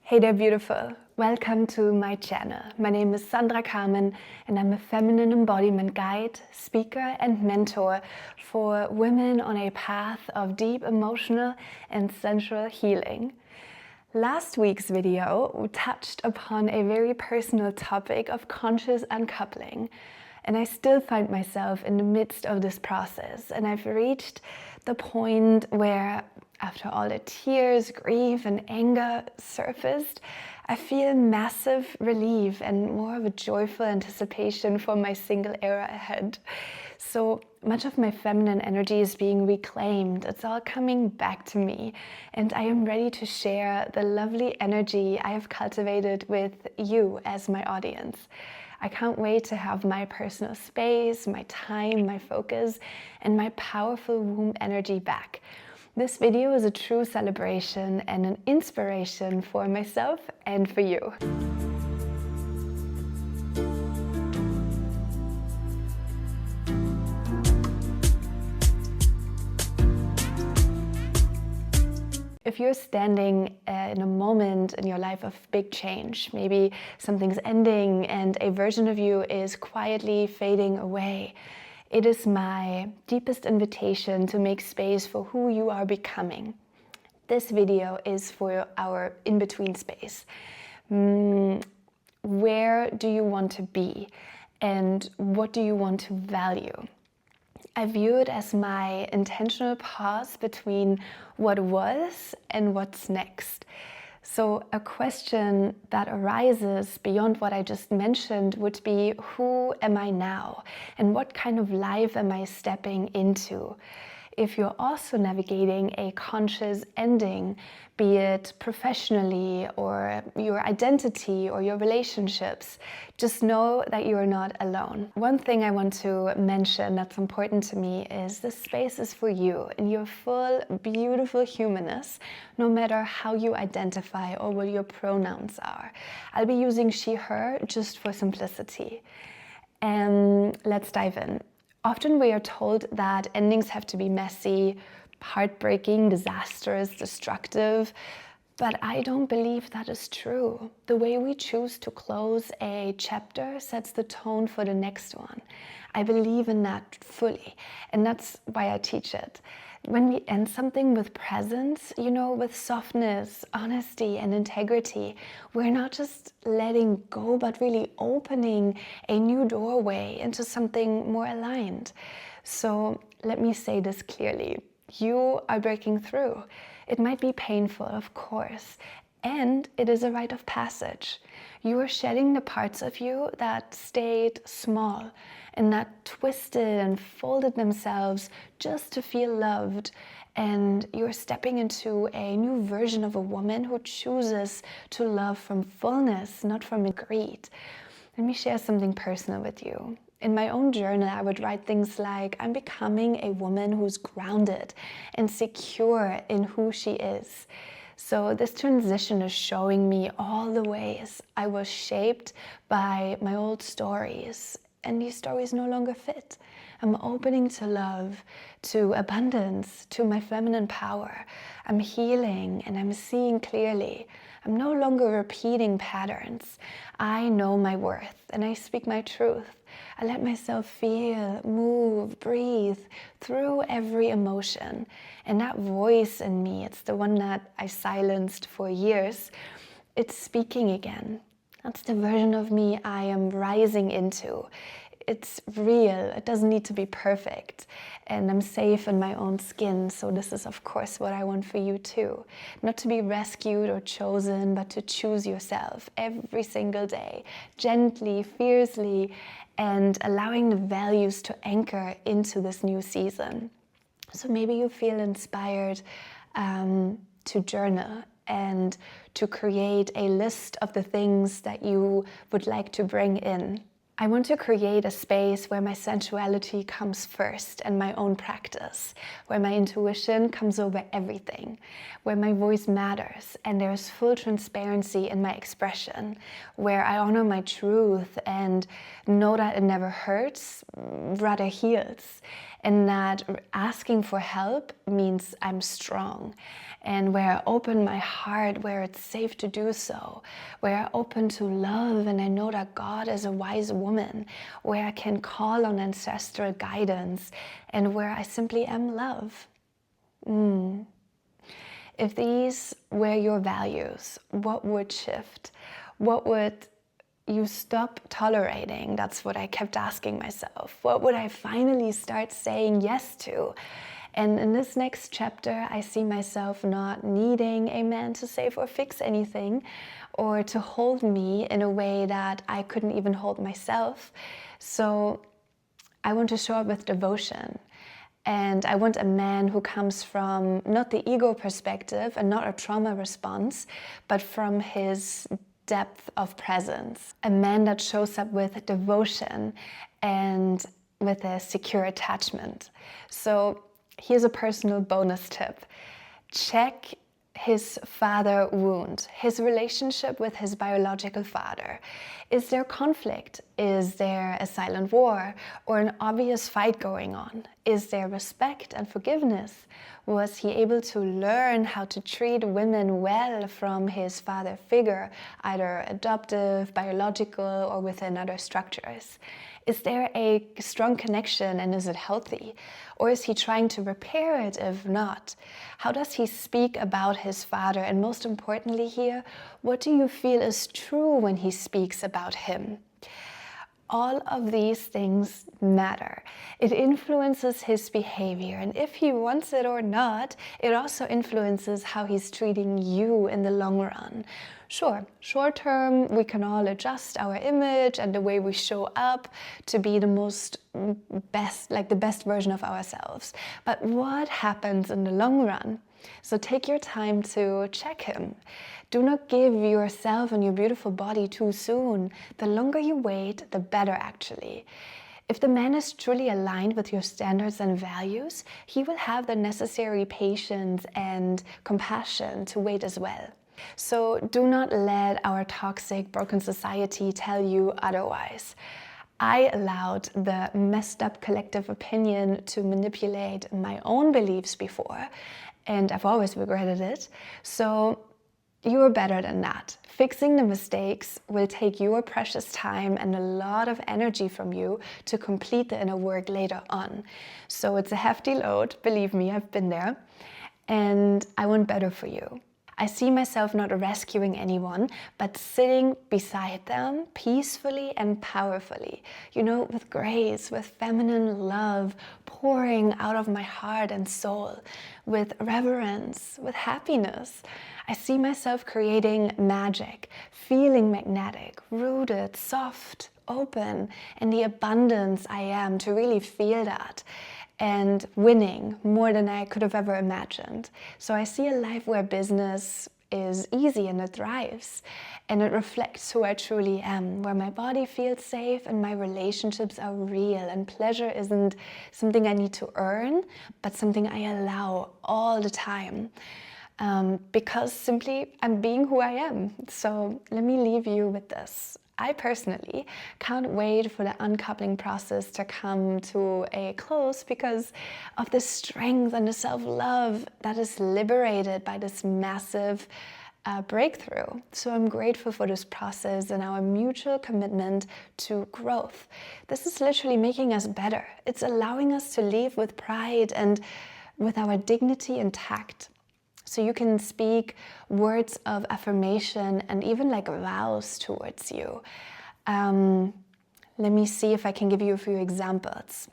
Hey there, beautiful. Welcome to my channel. My name is Sandra Carmen and I'm a feminine embodiment guide, speaker and mentor for women on a path of deep emotional and sensual healing. Last week's video touched upon a very personal topic of conscious uncoupling, and I still find myself in the midst of this process, and I've reached the point where after all the tears, grief and anger surfaced, I feel massive relief and more of a joyful anticipation for my single era ahead. So much of my feminine energy is being reclaimed. It's all coming back to me, and I am ready to share the lovely energy I have cultivated with you as my audience. I can't wait to have my personal space, my time, my focus, and my powerful womb energy back. This video is a true celebration and an inspiration for myself and for you. If you're standing in a moment in your life of big change, maybe something's ending and a version of you is quietly fading away, it is my deepest invitation to make space for who you are becoming. This video is for our in-between space. Where do you want to be and what do you want to value? I view it as my intentional pause between what was and what's next. So a question that arises beyond what I just mentioned would be, who am I now? And what kind of life am I stepping into? If you're also navigating a conscious ending, be it professionally or your identity or your relationships, just know that you're not alone. One thing I want to mention that's important to me is this space is for you in your full, beautiful humanness, no matter how you identify or what your pronouns are. I'll be using she, her just for simplicity. And let's dive in. Often we are told that endings have to be messy, heartbreaking, disastrous, destructive, but I don't believe that is true. The way we choose to close a chapter sets the tone for the next one. I believe in that fully, and that's why I teach it. When we end something with presence, with softness, honesty, and integrity, we're not just letting go, but really opening a new doorway into something more aligned. So let me say this clearly. You are breaking through. It might be painful, of course, and it is a rite of passage. You are shedding the parts of you that stayed small and that twisted and folded themselves just to feel loved. And you're stepping into a new version of a woman who chooses to love from fullness, not from greed. Let me share something personal with you. In my own journal, I would write things like, I'm becoming a woman who's grounded and secure in who she is. So this transition is showing me all the ways I was shaped by my old stories, and these stories no longer fit. I'm opening to love, to abundance, to my feminine power. I'm healing and I'm seeing clearly. I'm no longer repeating patterns. I know my worth and I speak my truth. I let myself feel, move, breathe through every emotion. And that voice in me, it's the one that I silenced for years, it's speaking again. That's the version of me I am rising into. It's real, it doesn't need to be perfect, and I'm safe in my own skin, so this is of course what I want for you too. Not to be rescued or chosen, but to choose yourself every single day, gently, fiercely, and allowing the values to anchor into this new season. So maybe you feel inspired to journal and to create a list of the things that you would like to bring in. I want to create a space where my sensuality comes first and my own practice, where my intuition comes over everything, where my voice matters and there's full transparency in my expression, where I honor my truth and know that it never hurts, rather heals, and that asking for help means I'm strong. and where I open my heart, where it's safe to do so, where I open to love and I know that God is a wise woman, where I can call on ancestral guidance, and where I simply am love. If these were your values, what would shift? What would you stop tolerating? That's what I kept asking myself. What would I finally start saying yes to? And in this next chapter, I see myself not needing a man to save or fix anything, or to hold me in a way that I couldn't even hold myself. So I want to show up with devotion. And I want a man who comes from not the ego perspective and not a trauma response, but from his depth of presence. A man that shows up with devotion and with a secure attachment. So here's a personal bonus tip. Check his father wound, his relationship with his biological father. Is there conflict? Is there a silent war or an obvious fight going on? Is there respect and forgiveness? Was he able to learn how to treat women well from his father figure, either adoptive, biological, or within other structures? Is there a strong connection and is it healthy? Or is he trying to repair it if not? How does he speak about his father? And most importantly here, what do you feel is true when he speaks about him? All of these things matter. It influences his behavior, and if he wants it or not, it also influences how he's treating you in the long run. Sure, short term, we can all adjust our image and the way we show up to be the best version of ourselves. But what happens in the long run? So take your time to check him. Do not give yourself and your beautiful body too soon. The longer you wait, the better actually. If the man is truly aligned with your standards and values, he will have the necessary patience and compassion to wait as well. So do not let our toxic, broken society tell you otherwise. I allowed the messed up collective opinion to manipulate my own beliefs before, and I've always regretted it. So you are better than that. Fixing the mistakes will take your precious time and a lot of energy from you to complete the inner work later on. So it's a hefty load, believe me, I've been there, and I want better for you. I see myself not rescuing anyone, but sitting beside them peacefully and powerfully, with grace, with feminine love, pouring out of my heart and soul, with reverence, with happiness. I see myself creating magic, feeling magnetic, rooted, soft, open, in the abundance I am to really feel that. And winning more than I could have ever imagined. So I see a life where business is easy and it thrives, and it reflects who I truly am, where my body feels safe and my relationships are real, and pleasure isn't something I need to earn, but something I allow all the time. Because simply I'm being who I am. So let me leave you with this. I personally can't wait for the uncoupling process to come to a close because of the strength and the self-love that is liberated by this massive breakthrough. So I'm grateful for this process and our mutual commitment to growth. This is literally making us better. It's allowing us to live with pride and with our dignity intact. So you can speak words of affirmation and even like vows towards you. Let me see if I can give you a few examples.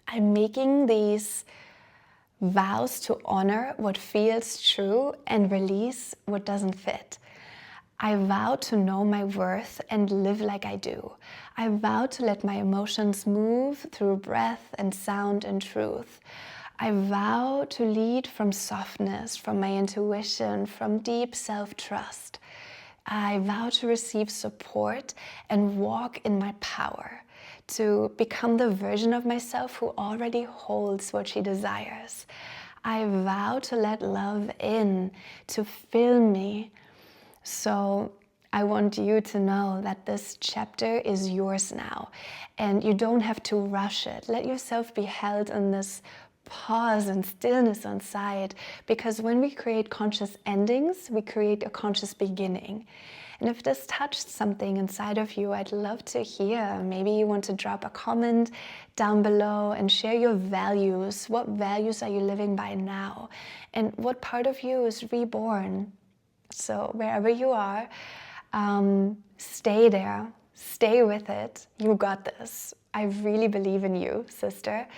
I'm making these vows to honor what feels true and release what doesn't fit. I vow to know my worth and live like I do. I vow to let my emotions move through breath and sound and truth. I vow to lead from softness, from my intuition, from deep self-trust. I vow to receive support and walk in my power, to become the version of myself who already holds what she desires. I vow to let love in, to fill me. So I want you to know that this chapter is yours now, and you don't have to rush it. Let yourself be held in this pause and stillness inside, because when we create conscious endings, we create a conscious beginning. And if this touched something inside of you, I'd love to hear. Maybe you want to drop a comment down below and share your values. What values are you living by now? And what part of you is reborn? So wherever you are, stay there, stay with it. You got this. I really believe in you, sister.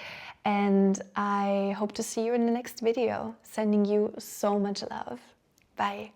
And I hope to see you in the next video. Sending you so much love. Bye.